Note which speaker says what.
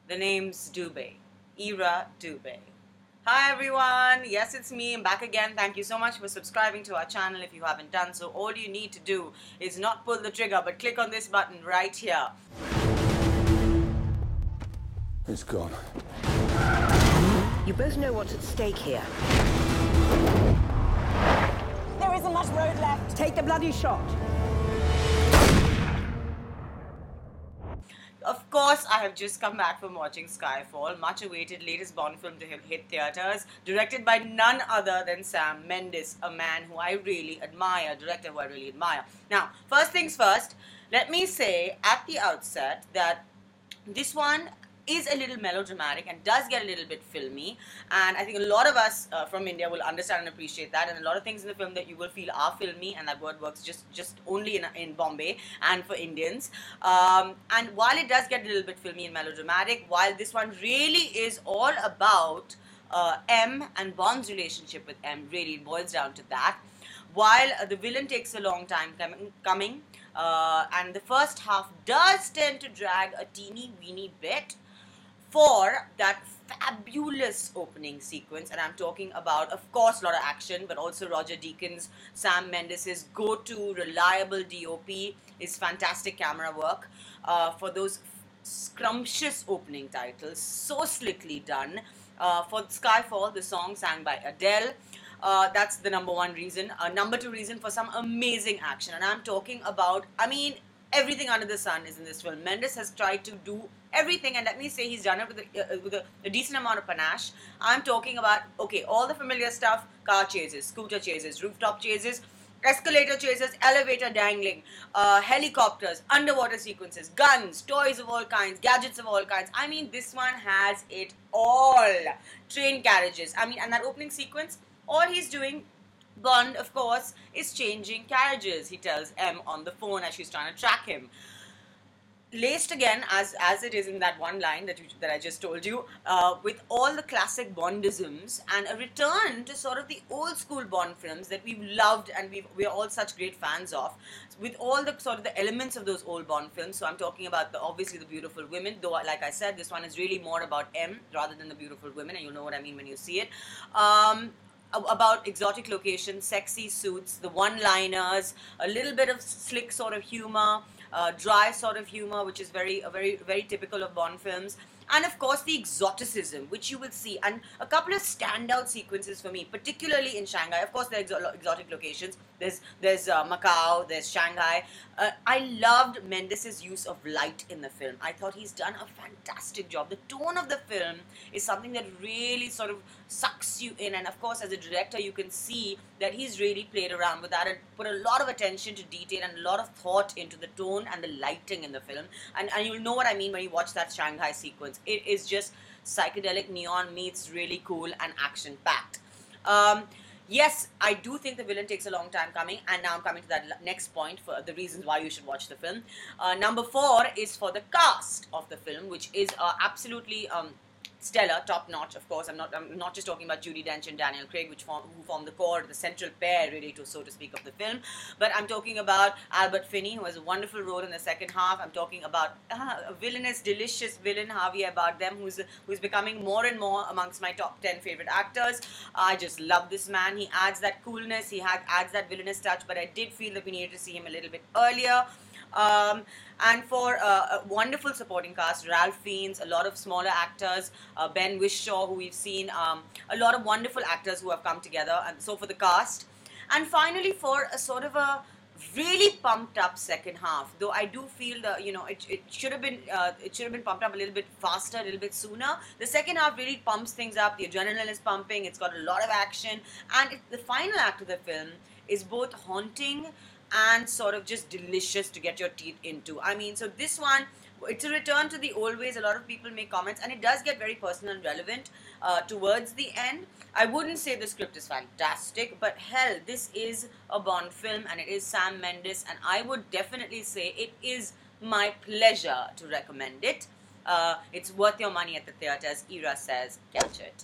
Speaker 1: The name's Dubey. Ira Dubey. Hi everyone, yes it's me, I'm back again. Thank you so much for subscribing to our channel if you haven't done so. All you need to do is not pull the trigger but click on this button right here.
Speaker 2: It's gone.
Speaker 3: You both know what's at stake here.
Speaker 4: There isn't much road left.
Speaker 3: Take the bloody shot.
Speaker 1: Of course, I have just come back from watching Skyfall, much awaited latest Bond film to hit theatres, directed by none other than Sam Mendes, a man who I really admire, director who I really admire. Now, first things first, let me say at the outset that this one is a little melodramatic and does get a little bit filmy, and I think a lot of us from India will understand and appreciate that, and a lot of things in the film that you will feel are filmy, and that word works just only in Bombay and for Indians. And while it does get a little bit filmy and melodramatic, while this one really is all about M and Bond's relationship with M, really it boils down to that. While the villain takes a long time coming, and the first half does tend to drag a teeny weeny bit for that fabulous opening sequence, and I'm talking about, of course, a lot of action, but also Roger Deakins, Sam Mendes' go-to reliable DOP, his fantastic camera work for those scrumptious opening titles, so slickly done. For Skyfall, the song sang by Adele. That's the number one reason. Number two reason for some amazing action, and I'm talking about, everything under the sun is in this film. Mendes has tried to do everything, and let me say he's done it with a decent amount of panache. I'm talking about, okay, all the familiar stuff: car chases, scooter chases, rooftop chases, escalator chases, elevator dangling, helicopters, underwater sequences, guns, toys of all kinds, gadgets of all kinds. This one has it all. Train carriages. And that opening sequence, all he's doing, Bond, of course, is changing carriages. He tells M on the phone as she's trying to track him. Laced again, as it is in that one line that I just told you, with all the classic Bondisms and a return to sort of the old school Bond films that we've loved and we're all such great fans of, with all the sort of the elements of those old Bond films. So I'm talking about obviously the beautiful women, though like I said, this one is really more about M rather than the beautiful women, and you'll know what I mean when you see it. About exotic locations, sexy suits, the one-liners, a little bit of slick sort of humor, dry sort of humor, which is very typical of Bond films. And of course the exoticism, which you will see, and a couple of standout sequences for me, particularly in Shanghai. Of course there are exotic locations. There's Macau, there's Shanghai. I loved Mendes' use of light in the film. I thought he's done a fantastic job. The tone of the film is something that really sort of sucks you in, and of course as a director you can see that he's really played around with that and put a lot of attention to detail and a lot of thought into the tone and the lighting in the film, and you'll know what I mean when you watch that Shanghai sequence. It is just psychedelic neon meets really cool and action-packed. Yes, I do think the villain takes a long time coming, and now I'm coming to that next point for the reasons why you should watch the film. Number 4 is for the cast of the film, which is absolutely stellar, top notch. Of course, I'm not just talking about Judi Dench and Daniel Craig, who form the core, the central pair, really, so to speak, of the film. But I'm talking about Albert Finney, who has a wonderful role in the second half. I'm talking about a villainous, delicious villain, Javier Bardem, who's becoming more and more amongst my top 10 favorite actors. I just love this man. He adds that coolness, adds that villainous touch, but I did feel that we needed to see him a little bit earlier. And for a wonderful supporting cast, Ralph Fiennes, a lot of smaller actors, Ben Whishaw, who we've seen, a lot of wonderful actors who have come together, and so for the cast. And finally, for a sort of a really pumped up second half, though I do feel that it should have been pumped up a little bit faster, a little bit sooner. The second half really pumps things up. The adrenaline is pumping. It's got a lot of action, and the final act of the film is both haunting and sort of just delicious to get your teeth into. So this one, it's a return to the old ways. A lot of people make comments, and it does get very personal and relevant towards the end. I wouldn't say the script is fantastic, but hell, this is a Bond film, and it is Sam Mendes, and I would definitely say it is my pleasure to recommend it. It's worth your money at the theaters. Ira says, catch it.